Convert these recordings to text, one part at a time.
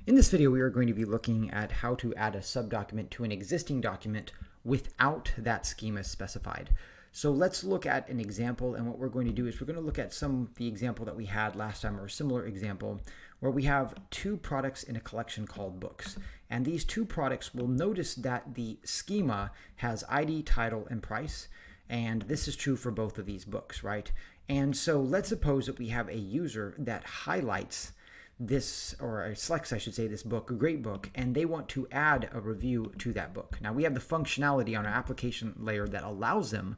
In this video, we are going to be looking at how to add a subdocument to an existing document without that schema specified. So let's look at an example, and what we're going to do is we're going to look at the example that we had last time, or a similar example, where we have two products in a collection called books. And these two products, will notice that the schema has ID, title, and price. And this is true for both of these books, right? And so let's suppose that we have a user that highlights this, or selects, I should say, this book, a great book, and they want to add a review to that book. Now, we have the functionality on our application layer that allows them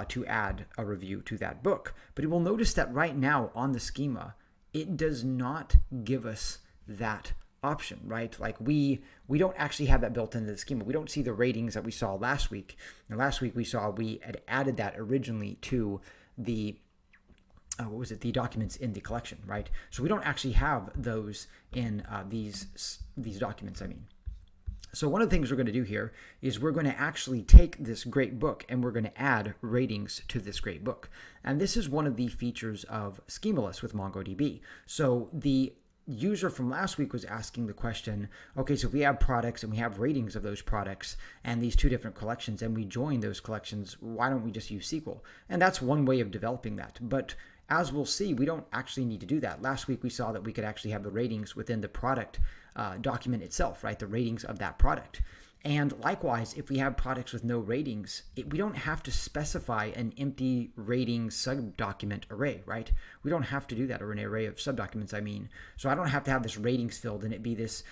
to add a review to that book. But you will notice that right now on the schema, it does not give us that option, right? Like we don't actually have that built into the schema. We don't see the ratings that we saw last week. And last week we saw we had added that originally to the the documents in the collection, right? So we don't actually have those in these documents, I mean. So one of the things we're going to do here is we're going to actually take this great book and we're going to add ratings to this great book. And this is one of the features of Schemaless with MongoDB. So the user from last week was asking the question, okay, so if we have products and we have ratings of those products and these two different collections and we join those collections, why don't we just use SQL? And that's one way of developing that. But as we'll see, we don't actually need to do that. Last week we saw that we could actually have the ratings within the product document itself, right? The ratings of that product. And likewise, if we have products with no ratings, we don't have to specify an empty rating subdocument array, right? We don't have to do that, or an array of subdocuments, I mean. So I don't have to have this ratings filled and it be this,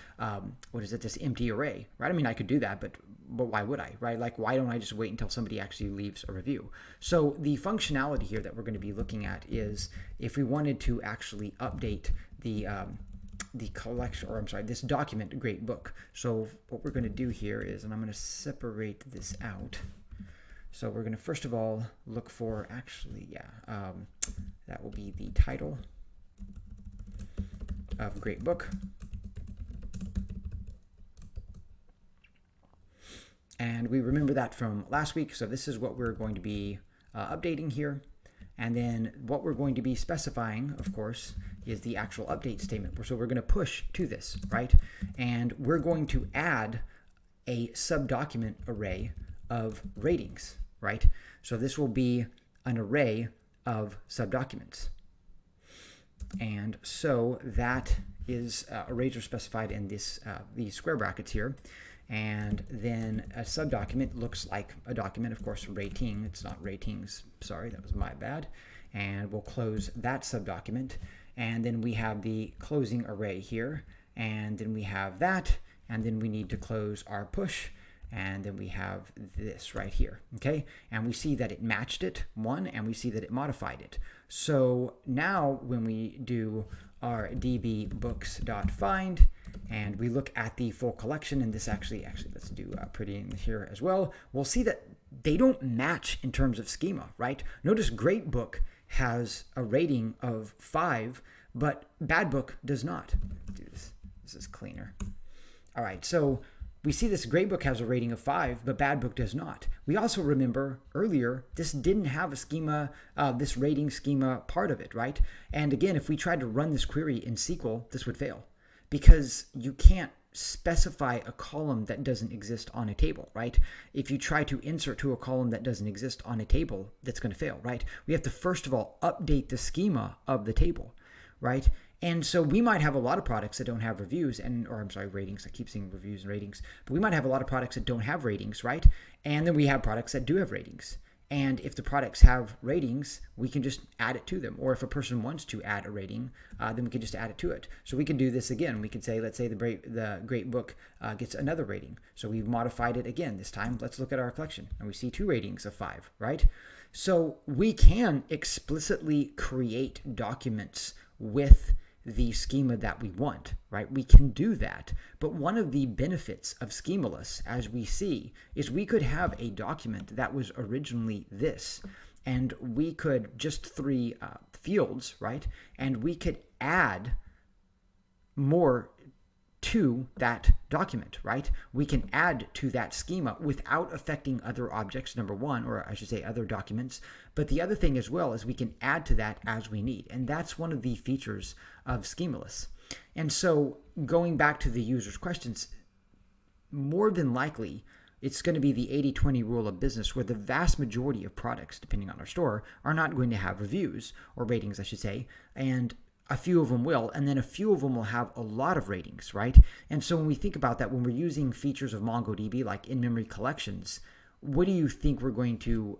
this empty array, right? I mean, I could do that, but why would I, right? Like, why don't I just wait until somebody actually leaves a review? So the functionality here that we're going to be looking at is if we wanted to actually update the collection, or I'm sorry, this document, great book. So what we're going to do here is, and I'm going to separate this out. So we're going to first of all look for that will be the title of great book. And we remember that from last week. So this is what we're going to be updating here. And then what we're going to be specifying, of course, is the actual update statement. So we're going to push to this, right? And we're going to add a subdocument array of ratings, right? So this will be an array of subdocuments. And so that is arrays are specified in these square brackets here. And then a subdocument looks like a document, of course, rating. It's not ratings. Sorry, that was my bad. And we'll close that subdocument. And then we have the closing array here. And then we have that. And then we need to close our push. And then we have this right here, okay? And we see that it matched it, and we see that it modified it. So now when we do our dbbooks.find, and we look at the full collection, and this actually let's do pretty in here as well, we'll see that they don't match in terms of schema, right? Notice Great Book has a rating of 5, but Bad Book does not. Let's do this. This is cleaner. All right, so we see this Great Book has a rating of 5, but Bad Book does not. We also remember earlier, this didn't have a schema, this rating schema part of it, right? And again, if we tried to run this query in SQL, this would fail because you can't specify a column that doesn't exist on a table, right? If you try to insert to a column that doesn't exist on a table, that's going to fail, right? We have to first of all update the schema of the table, right? And so we might have a lot of products that don't have reviews ratings. I keep saying reviews and ratings, but we might have a lot of products that don't have ratings, right? And then we have products that do have ratings. And if the products have ratings, we can just add it to them. Or if a person wants to add a rating, then we can just add it to it. So we can do this again. We could say, let's say the great book gets another rating. So we've modified it again. This time, let's look at our collection. And we see 2 ratings of 5, right? So we can explicitly create documents with the schema that we want, right? We can do that. But one of the benefits of Schemaless, as we see, is we could have a document that was originally this, and we could just 3 fields, right? And we could add more to that document, right? We can add to that schema without affecting other objects, number one, or I should say other documents. But the other thing as well is we can add to that as we need. And that's one of the features of Schemaless. And so going back to the user's questions, more than likely, it's going to be the 80-20 rule of business, where the vast majority of products, depending on our store, are not going to have reviews, or ratings, I should say, and a few of them will, and then a few of them will have a lot of ratings, right? And so when we think about that, when we're using features of MongoDB like in-memory collections, what do you think we're going to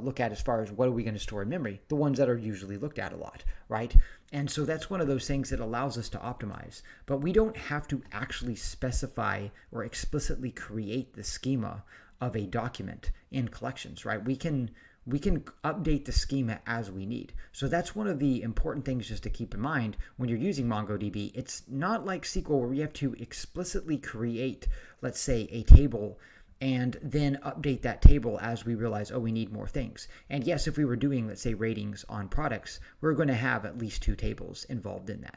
look at as far as what are we going to store in memory? The ones that are usually looked at a lot, right? And so that's one of those things that allows us to optimize. But we don't have to actually specify or explicitly create the schema of a document in collections, right? We can update the schema as we need. So that's one of the important things just to keep in mind when you're using MongoDB. It's not like SQL where we have to explicitly create, let's say, a table and then update that table as we realize, oh, we need more things. And yes, if we were doing, let's say, ratings on products, we're going to have at least 2 tables involved in that.